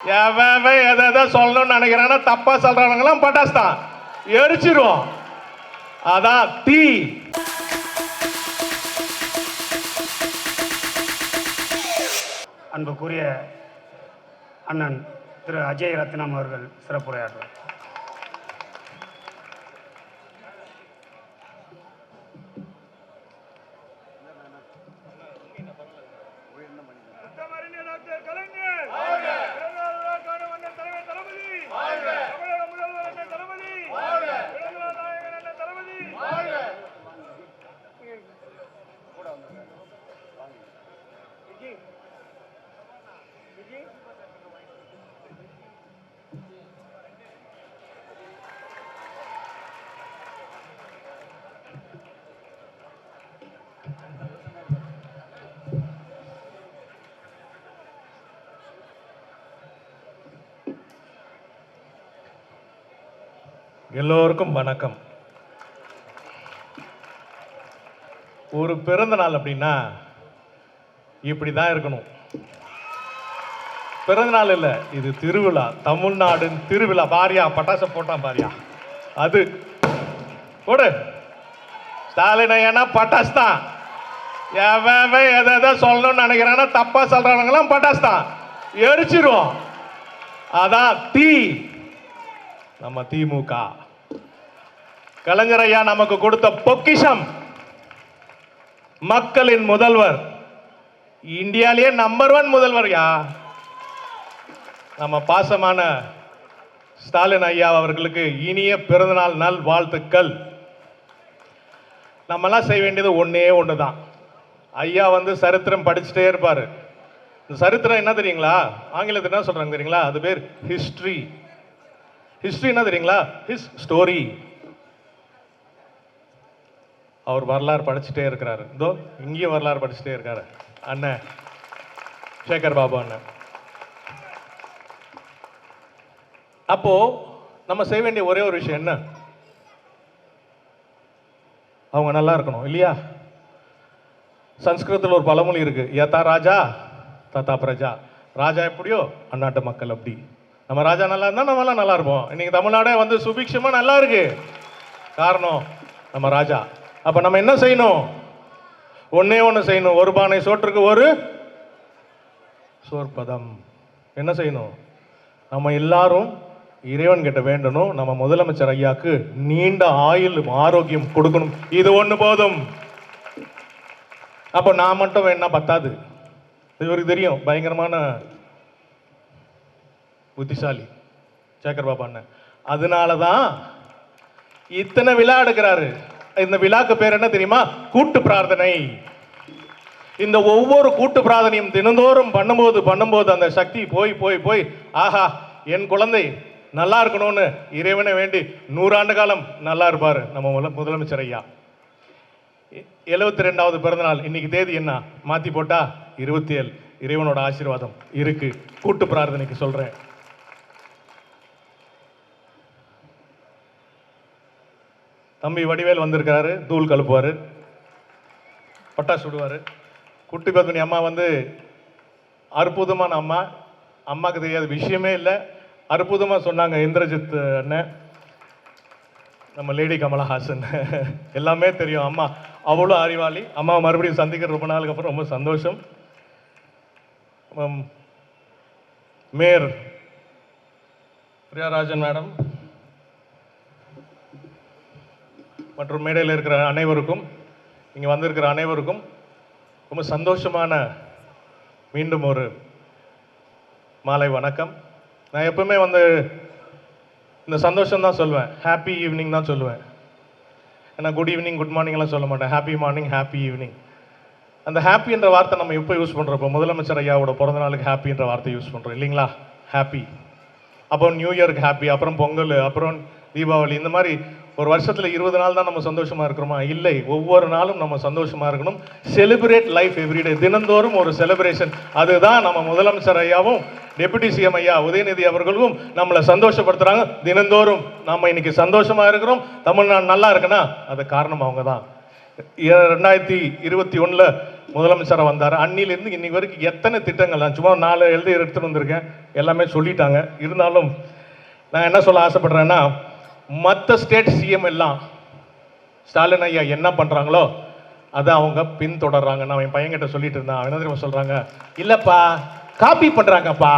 எதை சொல்லணும்னு நினைக்கிறான்னா தப்பா சொல்றவங்களாம் பட்டாசு தான் எரிச்சிருவோம். அதான் தீ. அன்புக்குரிய அண்ணன் திரு அஜய் ரத்னம் அவர்கள் சிறப்புரையாற்றுவார். எல்லோருக்கும் வணக்கம். ஒரு பிறந்த நாள் அப்படின்னா இப்படிதான் இருக்கணும். பிறந்த நாள் இல்ல, இது திருவிழா. தமிழ்நாடு திருவிழா. பாரியா பட்டாசு போட்டான் பாரியா. அது போடு ஸ்டாலின் ஐயா. பட்டாசு தான். எதை சொல்லணும்னு நினைக்கிறான்னா தப்பா சொல்றவங்களாம் பட்டாசு தான் எரிச்சிருவோம். அதான் தீ. நம்ம திமுக கலைஞர் ஐயா நமக்கு கொடுத்த பொக்கிஷம். மக்களின் முதல்வர், இந்தியாலேயே நம்பர் 1 முதல்வர் யா நம்ம பாசமான ஸ்டாலின் ஐயா அவர்களுக்கு இனிய பிறந்தநாள் நல் வாழ்த்துக்கள். நம்மெல்லாம் செய்ய வேண்டியது ஒன்னே ஒண்ணுதான். ஐயா சரித்திரம் படிச்சுட்டே இருப்பாரு. இந்த சரித்திரம் என்ன தெரியுங்களா? ஆங்கிலத்தில் என்ன சொல்றாங்க தெரியுங்களா? அது பேர் ஹிஸ்டரி. ஹிஸ்டரி என்ன தெரியுங்களா? His story. அவர் வரலாறு படிச்சுட்டே இருக்கிறாரு. இதோ இங்கேயும் வரலாறு படிச்சுட்டே இருக்காரு அண்ணன் சேகர் பாபு அண்ணன். அப்போ நம்ம செய்ய வேண்டிய ஒரே ஒரு விஷயம் என்ன? அவங்க நல்லா இருக்கணும் இல்லையா? சம்ஸ்கிருதத்தில் ஒரு பழமொழி இருக்கு, யதா ராஜா ததா பிரஜா. ராஜா எப்படியோ அந்நாட்டு மக்கள் அப்படி. நம்ம ராஜா நல்லா இருந்தா நம்ம எல்லாம் நல்லா இருப்போம். இன்னைக்கு தமிழ்நாடே சுபிக்ஷமா நல்லா இருக்கு. காரணம் நம்ம ராஜா. அப்ப நம்ம என்ன செய்யணும்? ஒன்னே ஒண்ணு செய்யணும். ஒரு பானை சோற்றுக்கு ஒரு சோர்பதம். என்ன செய்யணும்? நம்ம எல்லாரும் இறைவன் கிட்ட வேண்டணும். நம்ம முதலமைச்சர் ஐயாக்கு நீண்ட ஆயுள் ஆரோக்கியம் கொடுக்கணும். இது ஒண்ணு போதும். அப்ப நான் மட்டும் வேணா பத்தாது. இவருக்கு தெரியும், பயங்கரமான புத்திசாலி சேகர் பாபா அண்ணன். அதனாலதான் இத்தனை விழா எடுக்கிறாரு. இந்த விழாக்கு பேர் என்ன தெரியுமா? கூட்டு பிரார்த்தனை. இந்த ஒவ்வொரு கூட்டு பிரார்த்தனையும் தினந்தோறும் பண்ணும்போது அந்த சக்தி போய் போய் போய் ஆஹா என் குழந்தை நல்லா இருக்கணும்னு இறைவனை வேண்டி 100 ஆண்டு காலம் நல்லா இருப்பாரு நம்ம முதலமைச்சர் ஐயா. 72வது பிறந்த நாள். இன்னைக்கு தேதி என்ன மாத்தி போட்டா 27. இறைவனோட ஆசீர்வாதம் இருக்கு. கூட்டு பிரார்த்தனைக்கு சொல்றேன். தம்பி வடிவேல் வந்திருக்காரு. தூள் கழுப்புவாரு, பட்டாசு சுடுவாரு. குட்டி பத்மினி அம்மா அற்புதமான அம்மா. அம்மாக்கு தெரியாத விஷயமே இல்லை. அற்புதமா சொன்னாங்க. இந்திரஜித் அண்ணன், நம்ம லேடி கமலஹாசன் எல்லாமே தெரியும். அம்மா அவ்வளோ அறிவாளி. அம்மா மறுபடியும் சந்திக்கிற ரொம்ப நாளுக்கு அப்புறம் ரொம்ப சந்தோஷம். மேயர் பிரியாராஜன் மேடம் மற்றும் மேடையில் இருக்கிற அனைவருக்கும், இங்கே வந்திருக்கிற அனைவருக்கும் ரொம்ப சந்தோஷமான மீண்டும் ஒரு மாலை வணக்கம். நான் எப்பவுமே இந்த சந்தோஷம் தான் சொல்வேன், ஹாப்பி ஈவினிங் தான் சொல்லுவேன். ஏன்னா குட் ஈவினிங் குட் மார்னிங்லாம் சொல்ல மாட்டேன். Happy morning happy evening. அந்த ஹாப்பின்ற வார்த்தை நம்ம எப்போ யூஸ் பண்ணுறோம்? இப்போ முதலமைச்சர் ஐயாவோட பிறந்த நாளுக்கு ஹாப்பின்ற வார்த்தை யூஸ் பண்ணுறோம் இல்லைங்களா? ஹாப்பி. அப்புறம் நியூ இயருக்கு ஹாப்பி, அப்புறம் பொங்கல், அப்புறம் தீபாவளி. இந்த மாதிரி ஒரு வருஷத்துல 20 நாள் தான் நம்ம சந்தோஷமா இருக்கிறோமா? இல்லை, ஒவ்வொரு நாளும் நம்ம சந்தோஷமா இருக்கணும். Celebrate life everyday. தினந்தோறும் ஒரு செலிப்ரேஷன். அதுதான் நம்ம முதலமைச்சர் ஐயாவும் டெபுட்டி சிஎம் ஐயா உதயநிதி அவர்களும் நம்மளை சந்தோஷப்படுத்துறாங்க. தினந்தோறும் நம்ம இன்னைக்கு சந்தோஷமா இருக்கிறோம். தமிழ்நாடு நல்லா இருக்குன்னா அது காரணம் அவங்க தான். 2021 முதலமைச்சராக வந்தார். அன்னிலேருந்து இன்னைக்கு வரைக்கும் எத்தனை திட்டங்கள், நான் சும்மா 4 எழுதி எடுத்துகிட்டு வந்திருக்கேன், எல்லாமே சொல்லிட்டாங்க. இருந்தாலும் நான் என்ன சொல்ல ஆசைப்படுறேன்னா, மற்ற ஸ்டேட் சிஎம் எல்லாம் ஸ்டாலின் ஐயா என்ன பண்ணுறாங்களோ அதை அவங்க பின்தொடர்றாங்க. நான் என் பையன்கிட்ட சொல்லிட்டு இருந்தேன். அவன் என்ன தெரியுமா சொல்கிறாங்க, இல்லைப்பா காப்பி பண்ணுறாங்கப்பா,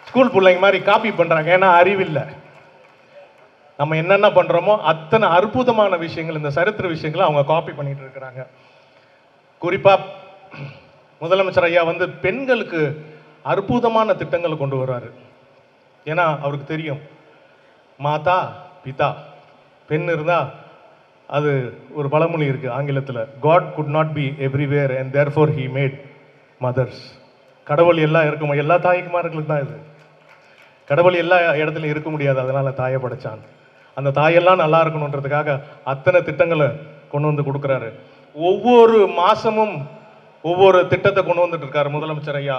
ஸ்கூல் பிள்ளைங்க மாதிரி காப்பி பண்ணுறாங்க, ஏன்னா அறிவில்லை. நம்ம என்னென்ன பண்ணுறோமோ அத்தனை அற்புதமான விஷயங்கள், இந்த சரித்திர விஷயங்களை அவங்க காப்பி பண்ணிட்டு இருக்கிறாங்க. குறிப்பாக முதலமைச்சர் ஐயா வந்து பெண்களுக்கு அற்புதமான திட்டங்களை கொண்டு வர்றாரு. ஏன்னா அவருக்கு தெரியும், மாதா பிதா, பெண் இருந்தால் அது ஒரு பழமொழி இருக்குது ஆங்கிலத்தில், God could not be everywhere and therefore he made mothers. கடவுள் எல்லாம் இருக்கும், எல்லா தாய்க்குமார்களுக்கு தான் இது. கடவுள் எல்லா இடத்துலையும் இருக்க முடியாது, அதனால் தாயை படைச்சான். அந்த தாயெல்லாம் நல்லா இருக்கணுன்றதுக்காக அத்தனை திட்டங்களை கொண்டு வந்து கொடுக்குறாரு. ஒவ்வொரு மாதமும் ஒவ்வொரு திட்டத்தை கொண்டு வந்துட்டு இருக்காரு முதலமைச்சர் ஐயா.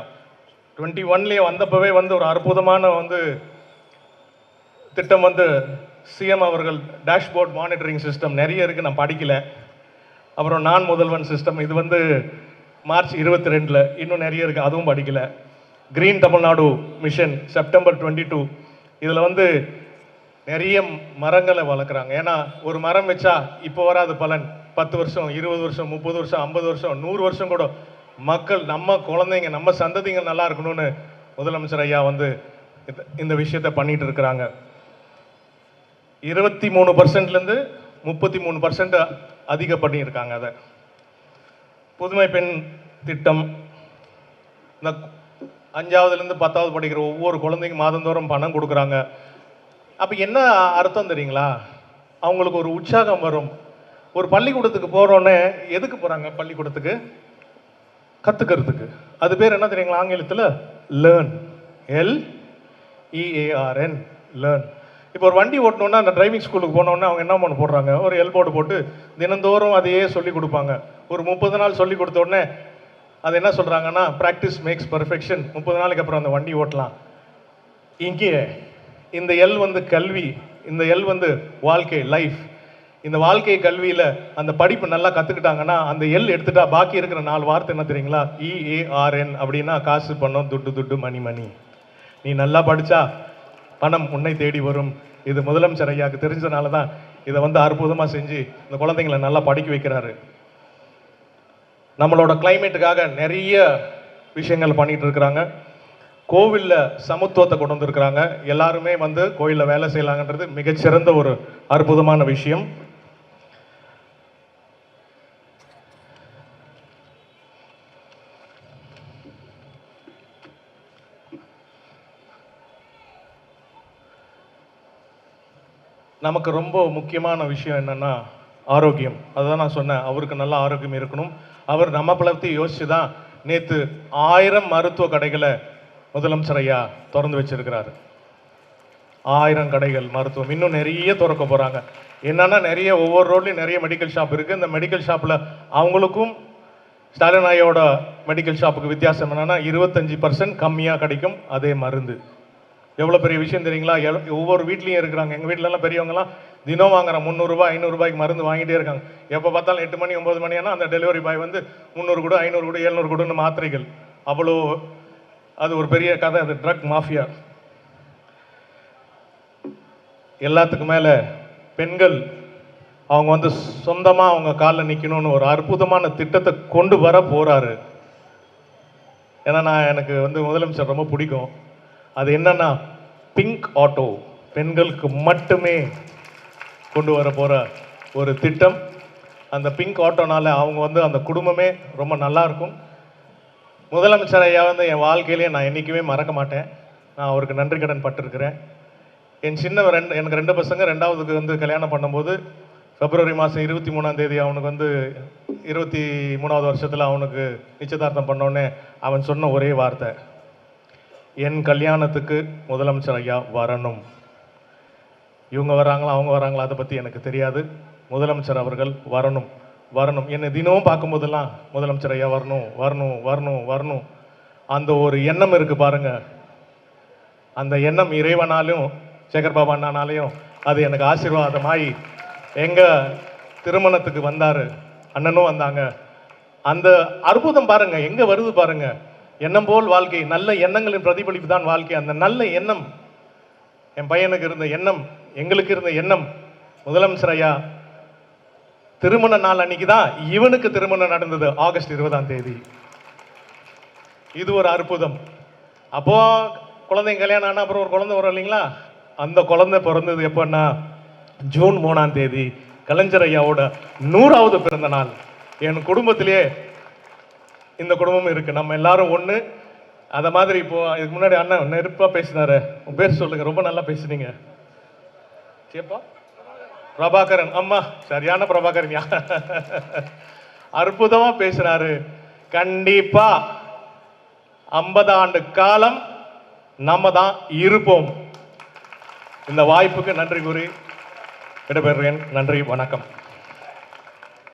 21 வந்தப்பவே வந்து ஒரு அற்புதமான வந்து திட்டம் வந்து சிஎம் அவர்கள் டேஷ்போர்ட் மானிட்டரிங் சிஸ்டம் நிறைய இருக்குது, நான் படிக்கல. அப்புறம் நான் முதல்வன் சிஸ்டம், இது வந்து மார்ச் 22 இன்னும் நிறைய இருக்குது, அதுவும் படிக்கல. கிரீன் தமிழ்நாடு மிஷன் செப்டம்பர் 22, இதில் வந்து நிறைய மரங்களை வளர்க்குறாங்க. ஏன்னா ஒரு மரம் வச்சா இப்போ வராது பலன், 10 வருஷம் 20 வருஷம் 30 வருஷம் 50 வருஷம் 100 வருஷம் கூட மக்கள், நம்ம குழந்தைங்க, நம்ம சந்ததிங்க நல்லா இருக்கணும்னு முதலமைச்சர் ஐயா வந்து இந்த விஷயத்தை பண்ணிட்டு இருக்கிறாங்க. 23%லேருந்து 33% அதிக பண்ணியிருக்காங்க. அதை புதுமை பெண் திட்டம், இந்த 5ஆவதுலேருந்து 10ஆவது படிக்கிற ஒவ்வொரு குழந்தைக்கும் மாதந்தோறும் பணம் கொடுக்குறாங்க. அப்போ என்ன அர்த்தம் தெரியுங்களா, அவங்களுக்கு ஒரு உற்சாகம் வரும். ஒரு பள்ளிக்கூடத்துக்கு போகிறோன்னே எதுக்கு போகிறாங்க, பள்ளிக்கூடத்துக்கு கற்றுக்கிறதுக்கு. அது பேர் என்ன தெரியுங்களா ஆங்கிலத்தில், லேர்ன், LEARN, லேர்ன். இப்போ ஒரு வண்டி ஓட்டணுன்னா அந்த டிரைவிங் ஸ்கூலுக்கு போனோன்னே அவங்க என்ன பண்ண போடுறாங்க, ஒரு எல்போர்டு போட்டு தினந்தோறும் அதையே சொல்லி கொடுப்பாங்க. ஒரு 30 நாள் சொல்லி கொடுத்த உடனே அது என்ன சொல்கிறாங்கன்னா, ப்ராக்டிஸ் மேக்ஸ் பர்ஃபெக்ஷன், 30 நாளைக்கு அப்புறம் அந்த வண்டி ஓட்டலாம். இங்கே இந்த எல் வந்து கல்வி, இந்த எல் வந்து வாழ்க்கை, லைஃப். இந்த வாழ்க்கை கல்வியில் அந்த படிப்பு நல்லா கற்றுக்கிட்டாங்கன்னா அந்த எல் எடுத்துட்டா பாக்கி இருக்கிற 4 வார்த்தை என்ன தெரியுங்களா, EARN அப்படின்னா காசு, பணம், துட்டு துட்டு, மணி மணி. நீ நல்லா படித்தா பணம் உன்னை தேடி வரும். இது முதலமைச்சர் ஐயாவுக்கு தெரிஞ்சதுனால தான் இதை வந்து அற்புதமாக செஞ்சு இந்த குழந்தைங்களை நல்லா படிக்க வைக்கிறாரு. நம்மளோட கிளைமேட்டுக்காக நிறைய விஷயங்கள் பண்ணிட்டு இருக்கிறாங்க. கோவிலில் சமத்துவத்தை கொண்டு வந்திருக்கிறாங்க. எல்லாருமே வந்து கோயிலில் வேலை செய்யலாங்கன்றது மிகச்சிறந்த ஒரு அற்புதமான விஷயம். நமக்கு ரொம்ப முக்கியமான விஷயம் என்னன்னா ஆரோக்கியம். அதுதான் நான் சொன்னேன், அவருக்கு நல்ல ஆரோக்கியம் இருக்கணும். அவர் நம்ம பற்றி யோசிச்சு தான் நேற்று 1000 மருத்துவ கடைகளை முதலமைச்சர் ஐயா திறந்து வச்சிருக்கிறாரு. 1000 கடைகள் மருத்துவம், இன்னும் நிறைய திறக்க போகிறாங்க. என்னன்னா நிறைய ஒவ்வொரு ரோட்லையும் நிறைய மெடிக்கல் ஷாப் இருக்குது. இந்த மெடிக்கல் ஷாப்பில் அவங்களுக்கும் ஸ்டாலின் ஐயாவோட மெடிக்கல் ஷாப்புக்கு வித்தியாசம் என்னன்னா 25% கம்மியாக கிடைக்கும் அதே மருந்து. எவ்வளோ பெரிய விஷயம் தெரியுங்களா? ஒவ்வொரு வீட்லேயும் இருக்கிறாங்க. எங்கள் வீட்டிலலாம் பெரியவங்கலாம் தினம் வாங்குறாங்க, 300 ரூபாய் 500 ரூபாய்க்கு மருந்து வாங்கிட்டே இருக்காங்க. எப்போ பார்த்தாலும் 8 மணி 9 மணி ஆனால் அந்த டெலிவரி பாய் வந்து 300 கொடு 500 கொடு 700 கொடுன்னு மாத்திரைகள். அவ்வளோ அது ஒரு பெரிய கதை, அது ட்ரக் மாஃபியா. எல்லாத்துக்கு மேலே பெண்கள் அவங்க வந்து சொந்தமாக அவங்க காலில் நிற்கணும்னு ஒரு அற்புதமான திட்டத்தை கொண்டு வர போகிறாரு. ஏன்னா எனக்கு வந்து முதலமைச்சர் ரொம்ப பிடிக்கும். அது என்னன்னா பிங்க் ஆட்டோ, பெண்களுக்கு மட்டுமே கொண்டு வர போகிற ஒரு திட்டம். அந்த பிங்க் ஆட்டோனால அவங்க வந்து அந்த குடும்பமே ரொம்ப நல்லா இருக்கும். முதலமைச்சர் ஐயா வந்து என் வாழ்க்கையிலேயே நான் என்றைக்குமே மறக்க மாட்டேன். நான் அவருக்கு நன்றி கடன் பட்டிருக்கிறேன். என் எனக்கு 2 பசங்க. 2ஆவதுக்கு வந்து கல்யாணம் பண்ணும்போது பிப்ரவரி மாதம் 23ஆம் தேதி அவனுக்கு வந்து 23ஆவது வருஷத்தில் அவனுக்கு நிச்சயதார்த்தம் பண்ணோடனே அவன் சொன்ன ஒரே வார்த்தை, என் கல்யாணத்துக்கு முதலமைச்சர் ஐயா வரணும். இவங்க வராங்களா அவங்க வராங்களா அதை பற்றி எனக்கு தெரியாது, முதலமைச்சர் அவர்கள் வரணும் வரணும். என்னை தினமும் பார்க்கும்போதெல்லாம் முதலமைச்சர் ஐயா வரணும் வரணும் வரணும் வரணும். அந்த ஒரு எண்ணம் இருக்குது பாருங்க, அந்த எண்ணம் இறைவனாலும் சேகர் பாபா அண்ணானாலையும் அது எனக்கு ஆசீர்வாதமாகி எங்கள் திருமணத்துக்கு வந்தார். அண்ணனும் வந்தாங்க. அந்த அற்புதம் பாருங்க எங்க வருது பாருங்க. எண்ணம் போல் வாழ்க்கை, நல்ல எண்ணங்களின் பிரதிபலிப்பு தான் வாழ்க்கை. அந்த நல்ல எண்ணம் என் பையனுக்கு இருந்த எண்ணம், எங்களுக்கு இருந்த எண்ணம், முதலமைச்சர் ஐயா திருமண நாள் அன்னைக்கு தான் இவனுக்கு திருமணம் நடந்தது, ஆகஸ்ட் 20ஆம் தேதி. இது ஒரு அற்புதம். அப்போ குழந்தைங்க கல்யாணம் ஆனா அப்புறம் ஒரு குழந்தை வரும் இல்லைங்களா, அந்த குழந்தை பிறந்தது எப்பன்னா ஜூன் 3ஆம் தேதி, கலைஞர் ஐயாவோட 100வது பிறந்த நாள். என் குடும்பத்திலே இந்த குடும்பம் இருக்கு, நம்ம எல்லாரும் ஒண்ணு. அத மாதிரி இப்போ இதுக்கு முன்னாடி அண்ணன் நெருப்பா பேசினாரு, உன் பேர் சொல்லுங்க, ரொம்ப நல்லா பேசுனீங்க. சேப்பா பிரபாகரன், அம்மா சரியான பிரபாகரன், அற்புதமா பேசுறாரு. கண்டிப்பா 50 ஆண்டு காலம் நம்ம தான் இருப்போம். இந்த வாய்ப்புக்கு நன்றி கூறி விடைபெறுகிறேன். நன்றி, வணக்கம்.